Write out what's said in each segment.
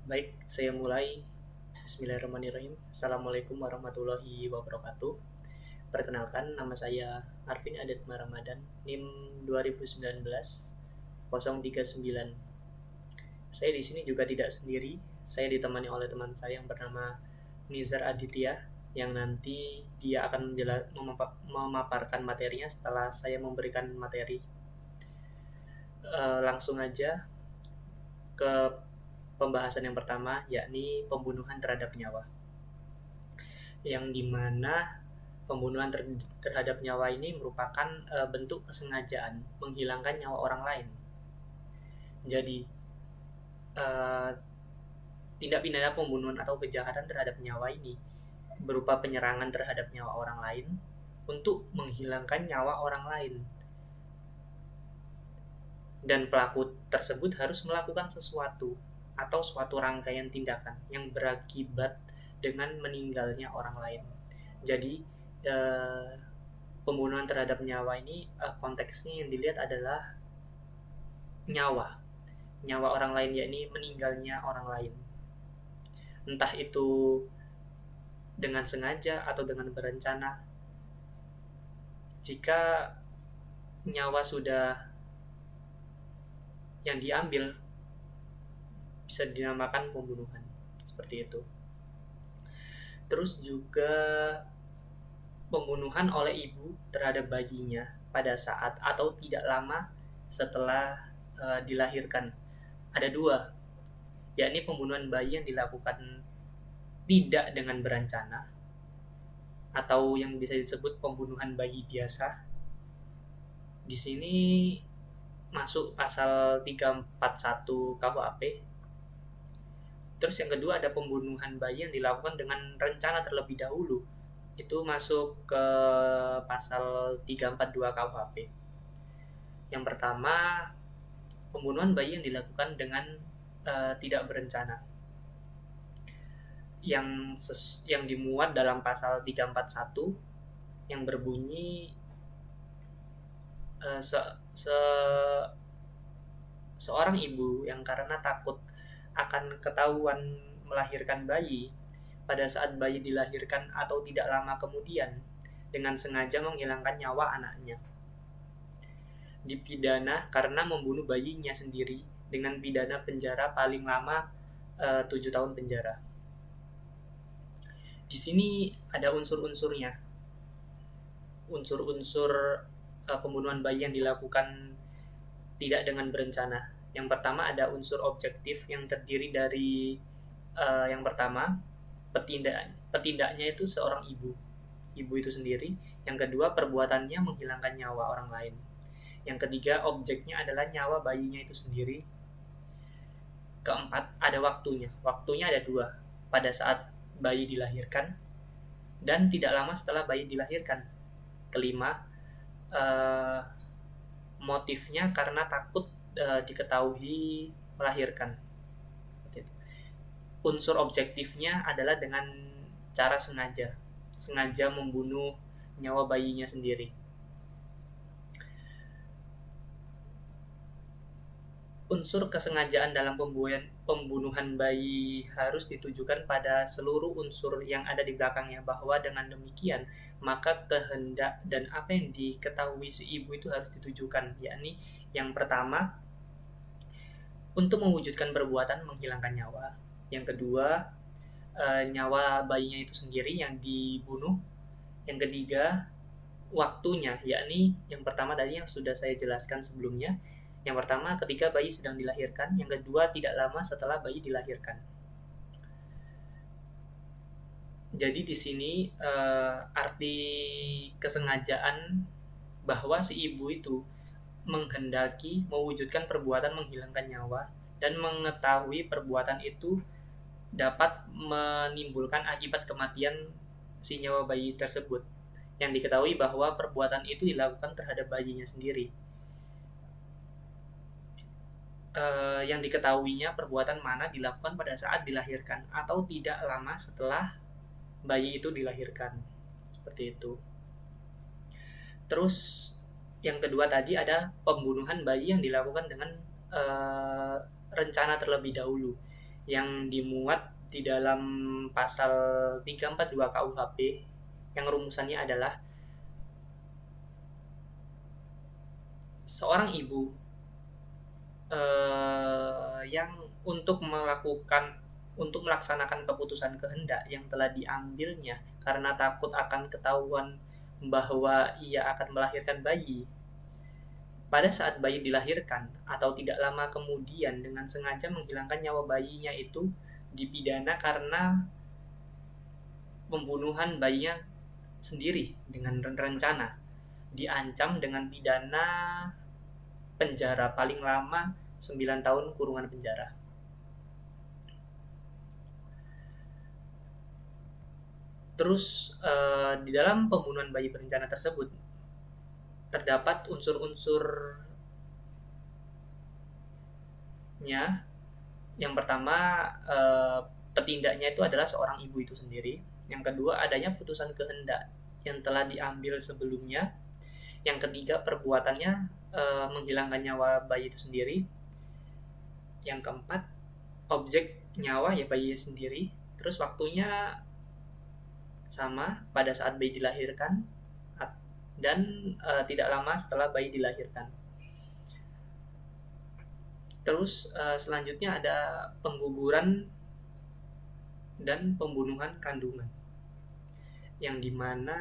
Baik, saya mulai. Bismillahirrahmanirrahim. Assalamualaikum warahmatullahi wabarakatuh. Perkenalkan, nama saya Arvin Adatma Ramadan, NIM 2019 039. Saya di sini juga tidak sendiri. Saya ditemani oleh teman saya yang bernama Nizar Aditya, yang nanti dia akan memaparkan materinya setelah saya memberikan materi. Langsung aja ke pembahasan yang pertama, yakni pembunuhan terhadap nyawa. Yang dimana pembunuhan terhadap nyawa ini merupakan bentuk kesengajaan menghilangkan nyawa orang lain. Jadi, uh, tindak pidana pembunuhan atau kejahatan terhadap nyawa ini berupa penyerangan terhadap nyawa orang lain untuk menghilangkan nyawa orang lain. Dan pelaku tersebut harus melakukan sesuatu atau suatu rangkaian tindakan yang berakibat dengan meninggalnya orang lain. Jadi, pembunuhan terhadap nyawa ini konteksnya yang dilihat adalah nyawa orang lain, yakni meninggalnya orang lain, entah itu dengan sengaja atau dengan berencana. Jika nyawa sudah yang diambil, bisa dinamakan pembunuhan, seperti itu. Terus juga pembunuhan oleh ibu terhadap bayinya pada saat atau tidak lama setelah dilahirkan. Ada dua, yakni pembunuhan bayi yang dilakukan tidak dengan berencana atau yang bisa disebut pembunuhan bayi biasa. Di sini masuk pasal 341 KUHP. Terus yang kedua ada pembunuhan bayi yang dilakukan dengan rencana terlebih dahulu. Itu masuk ke pasal 342 KUHP. Yang pertama, pembunuhan bayi yang dilakukan dengan tidak berencana, yang dimuat dalam pasal 341 yang berbunyi seorang ibu yang karena takut akan ketahuan melahirkan bayi pada saat bayi dilahirkan atau tidak lama kemudian dengan sengaja menghilangkan nyawa anaknya, dipidana karena membunuh bayinya sendiri dengan pidana penjara paling lama 7 tahun penjara. Di sini ada unsur-unsurnya. Unsur-unsur pembunuhan bayi yang dilakukan tidak dengan berencana. Yang pertama ada unsur objektif yang terdiri dari yang pertama, petindaknya itu seorang ibu itu sendiri. Yang kedua, perbuatannya menghilangkan nyawa orang lain. Yang ketiga, objeknya adalah nyawa bayinya itu sendiri. Keempat, ada waktunya. Waktunya ada dua, pada saat bayi dilahirkan dan tidak lama setelah bayi dilahirkan. Kelima, motifnya karena takut diketahui melahirkan. Unsur objektifnya adalah dengan cara sengaja membunuh nyawa bayinya sendiri. Unsur kesengajaan dalam pembunuhan bayi harus ditujukan pada seluruh unsur yang ada di belakangnya, bahwa dengan demikian maka kehendak dan apa yang diketahui si ibu itu harus ditujukan, yakni yang pertama untuk mewujudkan perbuatan menghilangkan nyawa, yang kedua nyawa bayinya itu sendiri yang dibunuh, yang ketiga waktunya, yakni yang pertama tadi yang sudah saya jelaskan sebelumnya. Yang pertama ketika bayi sedang dilahirkan, yang kedua tidak lama setelah bayi dilahirkan. Jadi di sini arti kesengajaan bahwa si ibu itu menghendaki mewujudkan perbuatan menghilangkan nyawa dan mengetahui perbuatan itu dapat menimbulkan akibat kematian si nyawa bayi tersebut, yang diketahui bahwa perbuatan itu dilakukan terhadap bayinya sendiri. Yang diketahuinya perbuatan mana dilakukan pada saat dilahirkan atau tidak lama setelah bayi itu dilahirkan, seperti itu. Terus yang kedua tadi ada pembunuhan bayi yang dilakukan dengan rencana terlebih dahulu. yang dimuat di dalam pasal 342 KUHP yang rumusannya adalah seorang ibu yang untuk melaksanakan keputusan kehendak yang telah diambilnya karena takut akan ketahuan bahwa ia akan melahirkan bayi. Pada saat bayi dilahirkan atau tidak lama kemudian dengan sengaja menghilangkan nyawa bayinya itu dipidana karena pembunuhan bayinya sendiri dengan rencana, diancam dengan pidana penjara paling lama 9 tahun kurungan penjara. Terus di dalam pembunuhan bayi berencana tersebut terdapat unsur-unsurnya. Yang pertama, petindaknya itu adalah seorang ibu itu sendiri. Yang kedua, adanya putusan kehendak yang telah diambil sebelumnya. Yang ketiga, perbuatannya menghilangkan nyawa bayi itu sendiri. Yang keempat, objek nyawa ya bayi sendiri. Terus waktunya sama pada saat bayi dilahirkan dan tidak lama setelah bayi dilahirkan. Terus selanjutnya ada pengguguran dan pembunuhan kandungan, yang dimana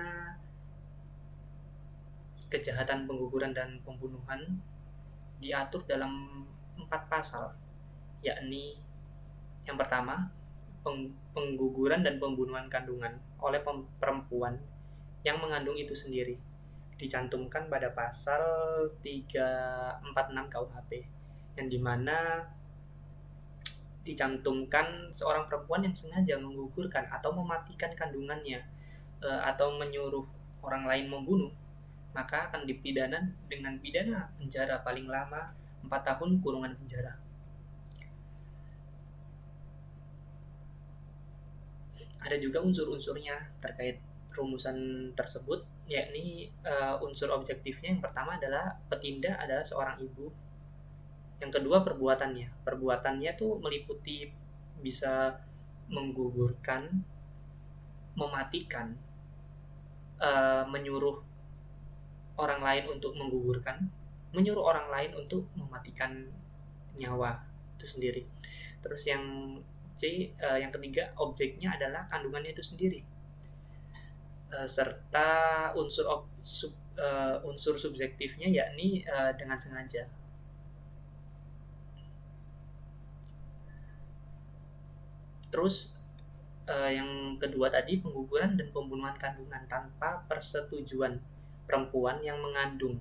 kejahatan pengguguran dan pembunuhan diatur dalam 4 pasal, yakni yang pertama, pengguguran dan pembunuhan kandungan oleh perempuan yang mengandung itu sendiri, dicantumkan pada pasal 346 KUHP, yang dimana dicantumkan seorang perempuan yang sengaja menggugurkan atau mematikan kandungannya atau menyuruh orang lain membunuh, maka akan dipidana dengan pidana penjara paling lama 4 tahun kurungan penjara. Ada juga unsur-unsurnya terkait rumusan tersebut, yakni unsur objektifnya. Yang pertama adalah petindak adalah seorang ibu. Yang kedua, perbuatannya tuh meliputi bisa menggugurkan, mematikan, menyuruh orang lain untuk menggugurkan, menyuruh orang lain untuk mematikan nyawa itu sendiri. Terus yang yang ketiga, objeknya adalah kandungannya itu sendiri, serta unsur subjektifnya, yakni dengan sengaja. Terus yang kedua tadi, pengguguran dan pembunuhan kandungan tanpa persetujuan perempuan yang mengandung.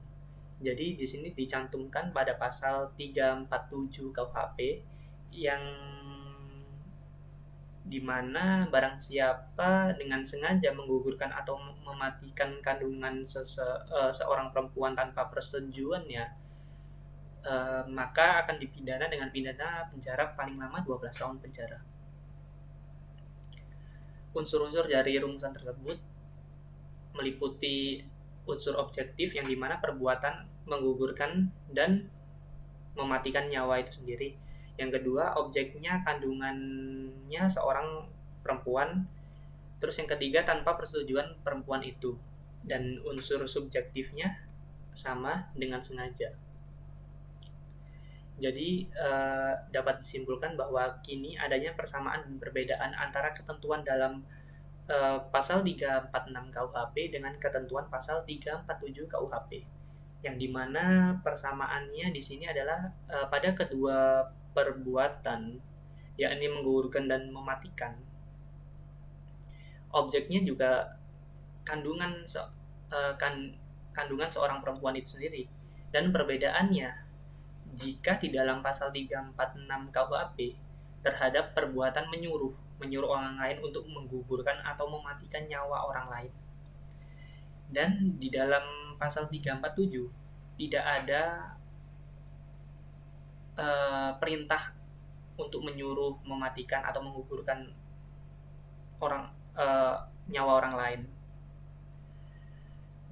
Jadi di sini dicantumkan pada pasal 347 KUHP yang dimana barang siapa dengan sengaja menggugurkan atau mematikan kandungan seorang perempuan tanpa persetujuannya, maka akan dipidana dengan pidana penjara paling lama 12 tahun penjara. Unsur-unsur dari rumusan tersebut meliputi unsur objektif yang dimana perbuatan menggugurkan dan mematikan nyawa itu sendiri. Yang kedua, objeknya kandungannya seorang perempuan. Terus yang ketiga, tanpa persetujuan perempuan itu. Dan unsur subjektifnya sama dengan sengaja. Jadi dapat disimpulkan bahwa kini adanya persamaan dan perbedaan antara ketentuan dalam pasal 346 KUHP dengan ketentuan pasal 347 KUHP, yang dimana persamaannya di sini adalah pada kedua perbuatan, yakni menggugurkan dan mematikan. Objeknya juga kandungan seorang perempuan itu sendiri, dan perbedaannya jika di dalam pasal 346 KUHP terhadap perbuatan menyuruh orang lain untuk menggugurkan atau mematikan nyawa orang lain. Dan di dalam pasal 347 tidak ada perintah untuk menyuruh mematikan atau menggugurkan nyawa orang lain.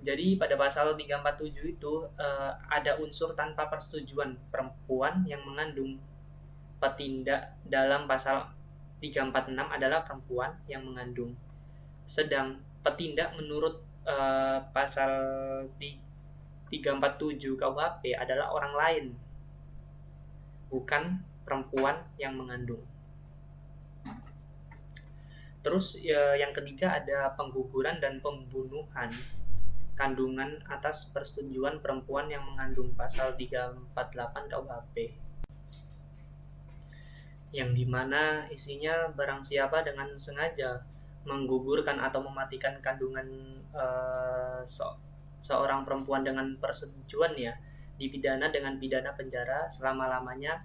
Jadi pada pasal 347 itu ada unsur tanpa persetujuan perempuan yang mengandung, petindak dalam pasal 346 adalah perempuan yang mengandung. Sedang petindak menurut pasal 347 KUHP adalah orang lain, bukan perempuan yang mengandung. Terus yang ketiga ada pengguguran dan pembunuhan kandungan atas persetujuan perempuan yang mengandung, pasal 348 KUHP, yang dimana isinya barang siapa dengan sengaja menggugurkan atau mematikan kandungan seorang perempuan dengan persetujuannya dipidana dengan pidana penjara selama-lamanya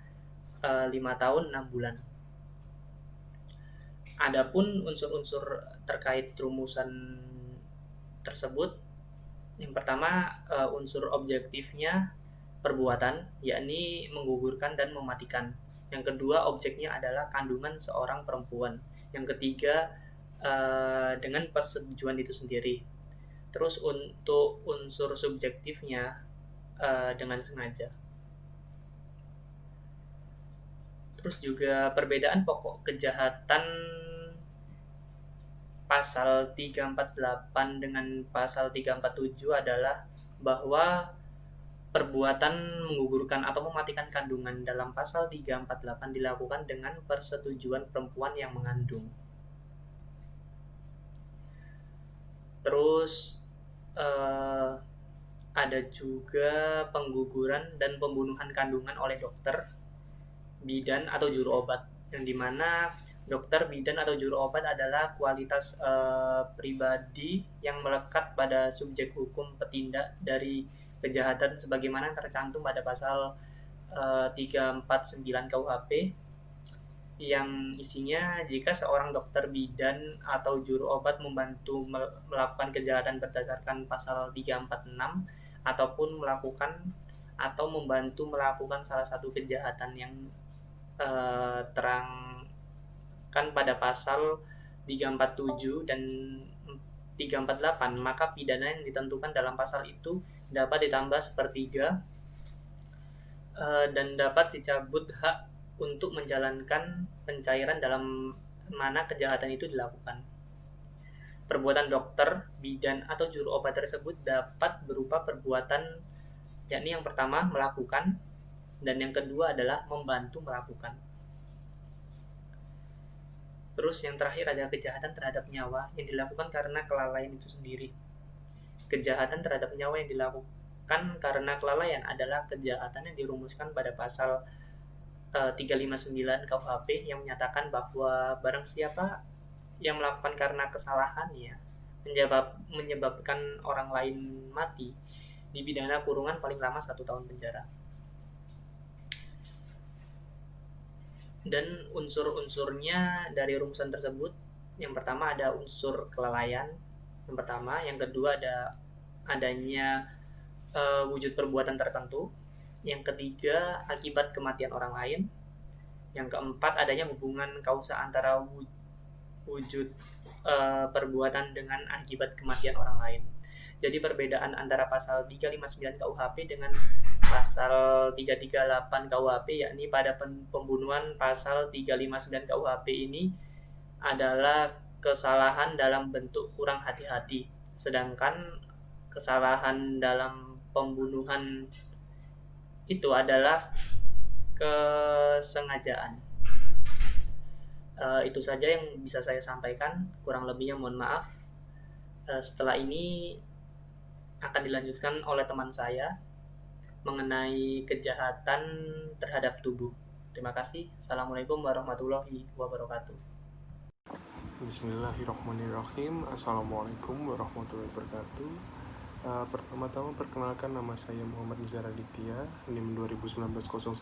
5 tahun 6 bulan. Adapun unsur-unsur terkait rumusan tersebut, yang pertama unsur objektifnya perbuatan, yakni menggugurkan dan mematikan. Yang kedua, objeknya adalah kandungan seorang perempuan. Yang ketiga, dengan persetujuan itu sendiri. Terus untuk unsur subjektifnya dengan sengaja. Terus juga perbedaan pokok kejahatan pasal 348 dengan pasal 347 adalah bahwa perbuatan menggugurkan atau mematikan kandungan dalam pasal 348 dilakukan dengan persetujuan perempuan yang mengandung. Terus ada juga pengguguran dan pembunuhan kandungan oleh dokter, bidan atau juru obat, yang dimana dokter, bidan atau juru obat adalah kualitas pribadi yang melekat pada subjek hukum petindak dari kejahatan sebagaimana tercantum pada pasal 349 KUHP, yang isinya jika seorang dokter, bidan atau juru obat membantu melakukan kejahatan berdasarkan pasal 346 ataupun melakukan atau membantu melakukan salah satu kejahatan yang terangkan pada pasal 347 dan 348, maka pidana yang ditentukan dalam pasal itu dapat ditambah sepertiga dan dapat dicabut hak untuk menjalankan pencairan dalam mana kejahatan itu dilakukan. Perbuatan dokter, bidan atau juru obat tersebut dapat berupa perbuatan, yakni yang pertama melakukan, dan yang kedua adalah membantu melakukan. Terus yang terakhir ada kejahatan terhadap nyawa yang dilakukan karena kelalaian itu sendiri. Kejahatan terhadap nyawa yang dilakukan karena kelalaian adalah kejahatan yang dirumuskan pada pasal 359 KUHP yang menyatakan bahwa barang siapa yang melakukan karena kesalahannya menyebabkan orang lain mati, dipidana kurungan paling lama 1 tahun penjara. Dan unsur-unsurnya dari rumusan tersebut, yang pertama ada unsur kelalaian, yang pertama, yang kedua ada adanya wujud perbuatan tertentu, yang ketiga akibat kematian orang lain, yang keempat adanya hubungan kausa antara wujud perbuatan dengan akibat kematian orang lain. Jadi perbedaan antara pasal 359 KUHP dengan pasal 338 KUHP, yakni pada pembunuhan pasal 359 KUHP ini adalah kesalahan dalam bentuk kurang hati-hati, sedangkan kesalahan dalam pembunuhan itu adalah kesengajaan. Itu saja yang bisa saya sampaikan, kurang lebihnya mohon maaf. Setelah ini akan dilanjutkan oleh teman saya mengenai kejahatan terhadap tubuh. Terima kasih. Assalamualaikum warahmatullahi wabarakatuh. Bismillahirrahmanirrahim. Assalamualaikum warahmatullahi wabarakatuh. Pertama-tama perkenalkan, nama saya Muhammad Nizar Aditya, NIM 2019-018.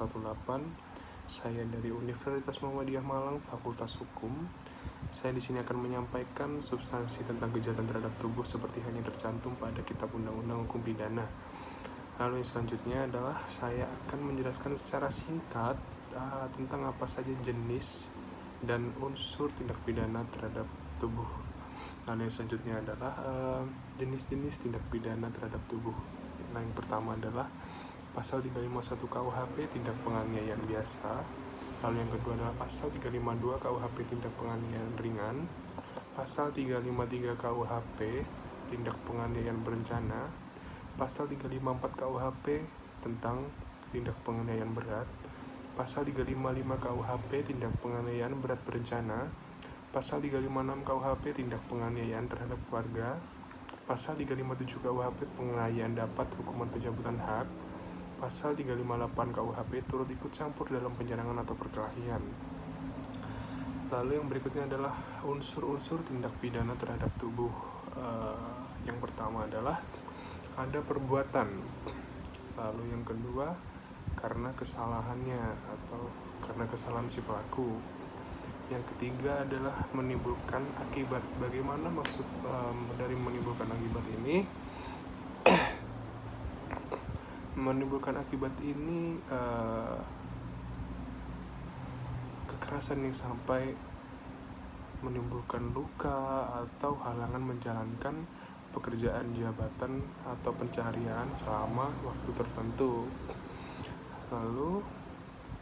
Saya dari Universitas Muhammadiyah Malang, Fakultas Hukum. Saya di sini akan menyampaikan substansi tentang kejahatan terhadap tubuh seperti hanya tercantum pada Kitab Undang-Undang Hukum Pidana. Lalu yang selanjutnya adalah saya akan menjelaskan secara singkat tentang apa saja jenis dan unsur tindak pidana terhadap tubuh. Lalu yang selanjutnya adalah jenis-jenis tindak pidana terhadap tubuh. Nah, yang pertama adalah pasal 351 KUHP, tindak penganiayaan biasa. Lalu yang kedua adalah pasal 352 KUHP tindak penganiayaan ringan, pasal 353 KUHP tindak penganiayaan berencana, pasal 354 KUHP tentang tindak penganiayaan berat, pasal 355 KUHP tindak penganiayaan berat berencana, pasal 356 KUHP tindak penganiayaan terhadap keluarga, pasal 357 KUHP penganiayaan dapat hukuman pencabutan hak, pasal 358 KUHP turut ikut campur dalam penyerangan atau perkelahian. Lalu yang berikutnya adalah unsur-unsur tindak pidana terhadap tubuh. Yang pertama adalah ada perbuatan. Lalu yang kedua karena kesalahannya atau karena kesalahan si pelaku. Yang ketiga adalah menimbulkan akibat. Bagaimana maksud dari menimbulkan akibat ini? Menimbulkan akibat ini kekerasan yang sampai menimbulkan luka atau halangan menjalankan pekerjaan jabatan atau pencaharian selama waktu tertentu. Lalu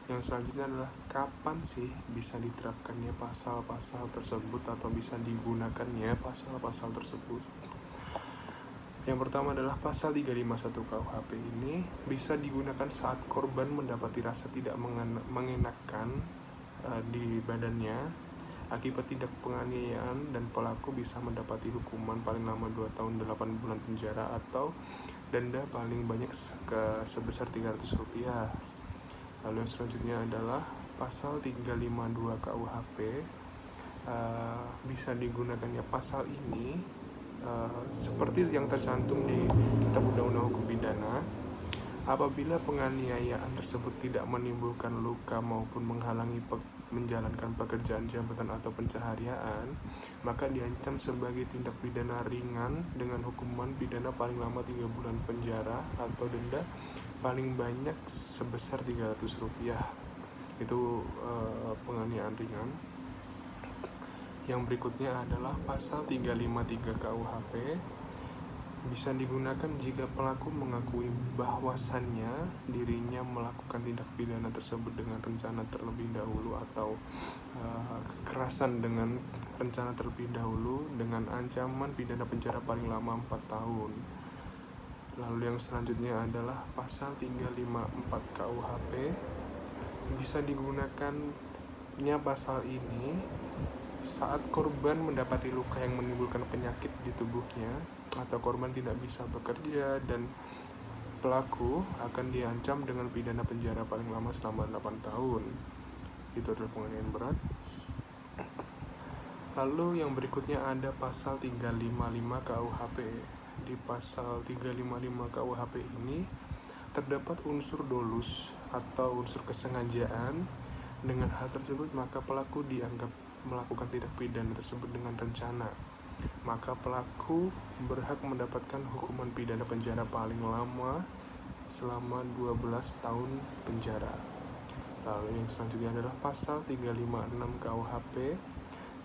yang selanjutnya adalah kapan sih bisa diterapkannya pasal-pasal tersebut atau bisa digunakannya pasal-pasal tersebut. Yang pertama adalah pasal 351 KUHP ini bisa digunakan saat korban mendapati rasa tidak mengenakan di badannya akibat tindak penganiayaan dan pelaku bisa mendapati hukuman paling lama 2 tahun 8 bulan penjara atau denda paling banyak sebesar Rp300. Lalu yang selanjutnya adalah pasal 352 KUHP. Bisa digunakannya pasal ini seperti yang tercantum di Kitab Undang-Undang Hukum Pidana apabila penganiayaan tersebut tidak menimbulkan luka maupun menghalangi menjalankan pekerjaan jabatan atau pencaharian, maka diancam sebagai tindak pidana ringan dengan hukuman pidana paling lama 3 bulan penjara atau denda paling banyak sebesar Rp300. Itu penganiayaan ringan. Yang berikutnya adalah pasal 353 KUHP. Bisa digunakan jika pelaku mengakui bahwasannya dirinya melakukan tindak pidana tersebut dengan rencana terlebih dahulu atau kekerasan dengan rencana terlebih dahulu dengan ancaman pidana penjara paling lama 4 tahun. Lalu yang selanjutnya adalah pasal 354 KUHP. Bisa digunakannya pasal ini saat korban mendapati luka yang menimbulkan penyakit di tubuhnya atau korban tidak bisa bekerja dan pelaku akan diancam dengan pidana penjara paling lama selama 8 tahun. Itu adalah penganiayaan berat. Lalu yang berikutnya ada pasal 355 KUHP. Di pasal 355 KUHP ini terdapat unsur dolus atau unsur kesengajaan. Dengan hal tersebut maka pelaku dianggap melakukan tindak pidana tersebut dengan rencana. Maka pelaku berhak mendapatkan hukuman pidana penjara paling lama selama 12 tahun penjara. Lalu yang selanjutnya adalah pasal 356 KUHP.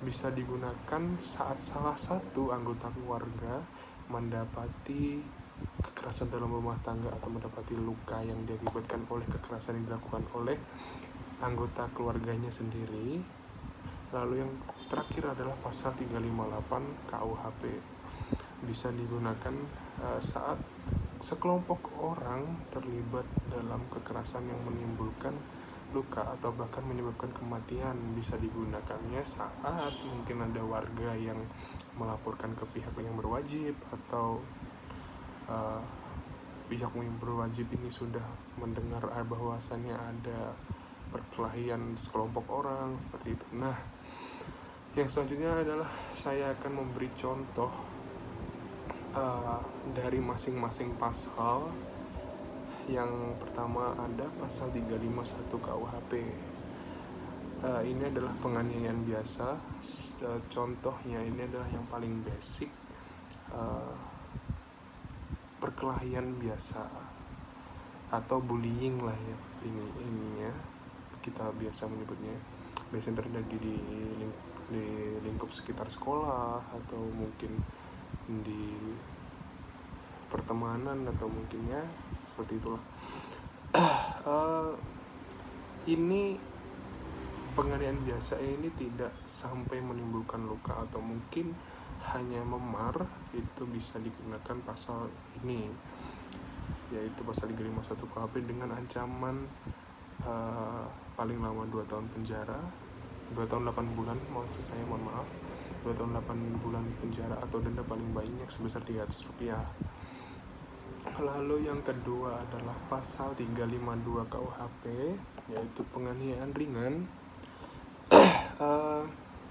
Bisa digunakan saat salah satu anggota keluarga mendapati kekerasan dalam rumah tangga atau mendapati luka yang diakibatkan oleh kekerasan yang dilakukan oleh anggota keluarganya sendiri. Lalu yang terakhir adalah pasal 358 KUHP. Bisa digunakan saat sekelompok orang terlibat dalam kekerasan yang menimbulkan luka atau bahkan menyebabkan kematian. Bisa digunakannya saat mungkin ada warga yang melaporkan ke pihak yang berwajib atau pihak yang berwajib ini sudah mendengar bahwasannya ada perkelahian sekelompok orang seperti itu. Nah, yang selanjutnya adalah saya akan memberi contoh dari masing-masing pasal. Yang pertama ada pasal 351 KUHP. Ini adalah penganiayaan biasa. Contohnya ini adalah yang paling basic, perkelahian biasa atau bullying lah ya ininya kita biasa menyebutnya. Biasanya terjadi di lingkup sekitar sekolah atau mungkin di pertemanan atau mungkin ya seperti itulah. Ini penganiayaan biasa ini tidak sampai menimbulkan luka atau mungkin hanya memar, itu bisa dikenakan pasal ini, yaitu pasal 351 KUHP dengan ancaman paling lama 2 tahun penjara, 2 tahun 8 bulan, mohon maaf, 2 tahun 8 bulan penjara atau denda paling banyak sebesar Rp300. Lalu yang kedua adalah pasal 352 KUHP, yaitu penganiayaan ringan.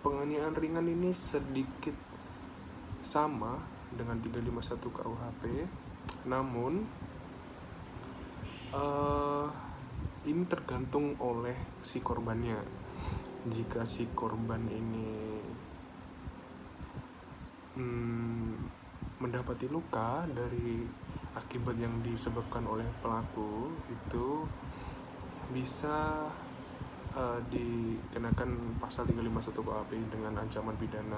Penganiayaan ringan ini sedikit sama dengan 351 KUHP, namun ini tergantung oleh si korbannya. Jika si korban ini mendapati luka dari akibat yang disebabkan oleh pelaku, itu bisa dikenakan pasal 351 KUHP dengan ancaman pidana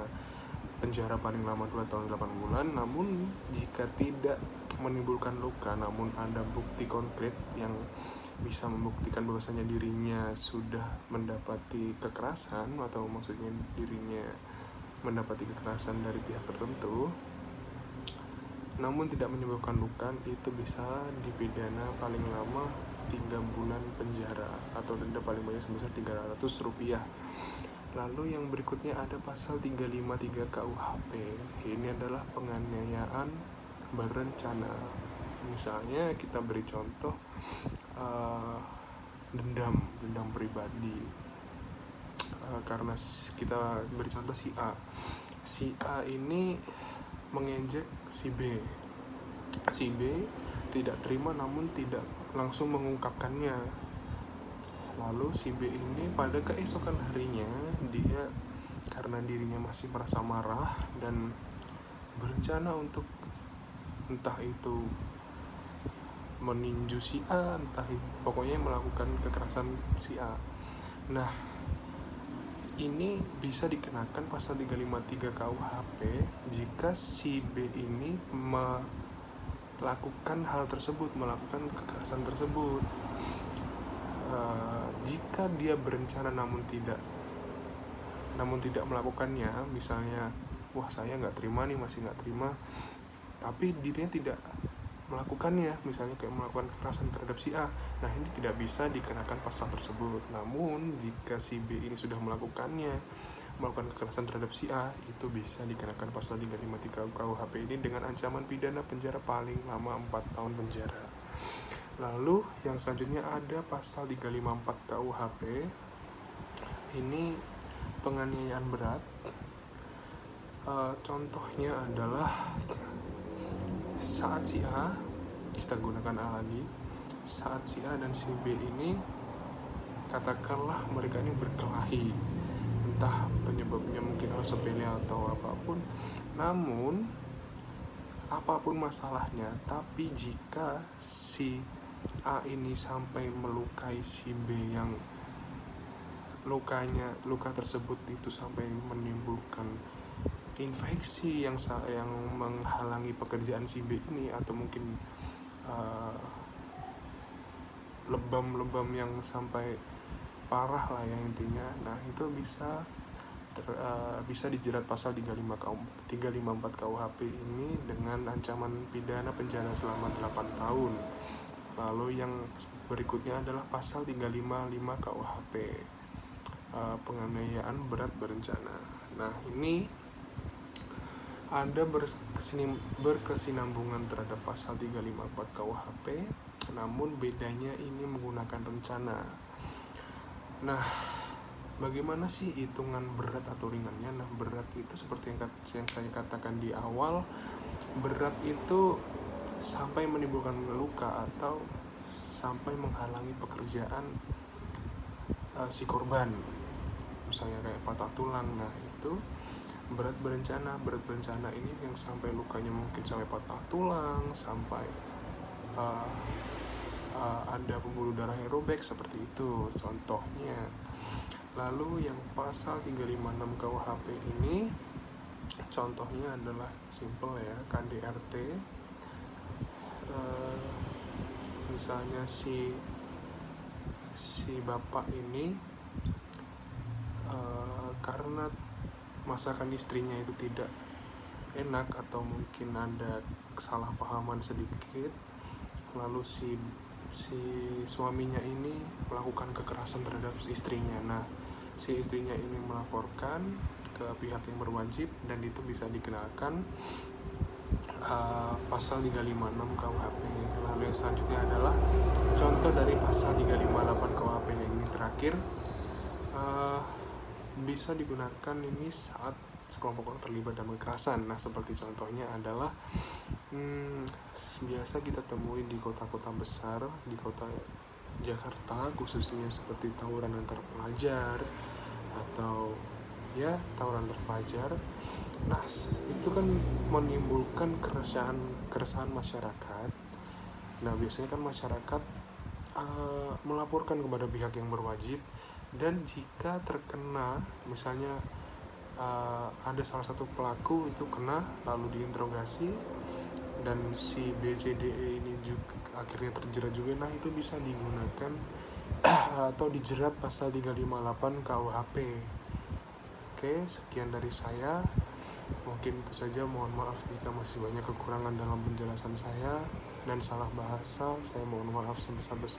penjara paling lama 2 tahun 8 bulan. Namun jika tidak menimbulkan luka, namun ada bukti konkret yang bisa membuktikan bahwasanya dirinya sudah mendapati kekerasan, atau maksudnya dirinya mendapati kekerasan dari pihak tertentu namun tidak menyebabkan luka, itu bisa dipidana paling lama 3 bulan penjara atau denda paling banyak sebesar Rp300. Lalu yang berikutnya ada pasal 353 KUHP. Ini adalah penganiayaan berencana. Misalnya kita beri contoh dendam pribadi, karena kita beri contoh si A ini mengejek si B tidak terima namun tidak langsung mengungkapkannya. Lalu si B ini pada keesokan harinya, dia karena dirinya masih merasa marah dan berencana untuk entah itu meninju si A, pokoknya melakukan kekerasan si A. Nah, ini bisa dikenakan pasal 353 KUHP jika si B ini melakukan hal tersebut, melakukan kekerasan tersebut. Jika dia berencana namun tidak melakukannya, misalnya saya nggak terima nih, masih nggak terima, tapi dirinya tidak melakukannya, misalnya kayak melakukan kekerasan terhadap si A, nah ini tidak bisa dikenakan pasal tersebut. Namun jika si B ini sudah melakukan kekerasan terhadap si A, itu bisa dikenakan pasal 353 KUHP ini dengan ancaman pidana penjara paling lama 4 tahun penjara. Lalu yang selanjutnya ada pasal 354 KUHP. Ini penganiayaan berat. Contohnya adalah saat si A, kita gunakan A lagi, saat si A dan si B ini katakanlah mereka ini berkelahi, entah penyebabnya mungkin sepele atau apapun, namun apapun masalahnya, tapi jika si A ini sampai melukai si B yang luka tersebut itu sampai menimbulkan infeksi yang menghalangi pekerjaan si B ini, atau mungkin lebam-lebam yang sampai parah lah ya intinya. Nah, itu bisa dijerat pasal 354 KUHP ini dengan ancaman pidana penjara selama 8 tahun. Lalu yang berikutnya adalah pasal 355 KUHP, penganiayaan berat berencana. Nah, ini ada berkesinambungan terhadap pasal 354 KUHP, namun bedanya ini menggunakan rencana. Nah, bagaimana sih hitungan berat atau ringannya? Nah, berat itu seperti yang saya katakan di awal, berat itu sampai menimbulkan luka atau sampai menghalangi pekerjaan si korban, misalnya kayak patah tulang. Nah, itu berat berencana ini yang sampai lukanya mungkin sampai patah tulang, sampai ada pembuluh darah yang robek, seperti itu contohnya. Lalu yang pasal 356 KUHP ini contohnya adalah simple ya, KDRT. Misalnya si bapak ini karena masakan istrinya itu tidak enak atau mungkin ada kesalahpahaman sedikit, lalu si suaminya ini melakukan kekerasan terhadap istrinya. Nah, si istrinya ini melaporkan ke pihak yang berwajib dan itu bisa dikenakan pasal 356 KUHP. Lalu yang selanjutnya adalah contoh dari pasal 358 KUHP yang ini terakhir, bisa digunakan ini saat sekelompok orang terlibat dalam kekerasan. Nah, seperti contohnya adalah biasa kita temui di kota-kota besar, di kota Jakarta khususnya, seperti tawuran antar pelajar atau ya tawuran antar pelajar. Nah, itu kan menimbulkan keresahan masyarakat. Nah, biasanya kan masyarakat melaporkan kepada pihak yang berwajib, dan jika terkena misalnya ada salah satu pelaku itu kena lalu diinterogasi dan si BCDE ini juga akhirnya terjerat juga, nah itu bisa digunakan atau dijerat pasal 358 KUHP. Oke, sekian dari saya. Mungkin itu saja, mohon maaf jika masih banyak kekurangan dalam penjelasan saya dan salah bahasa. Saya mohon maaf sebesar-besarnya.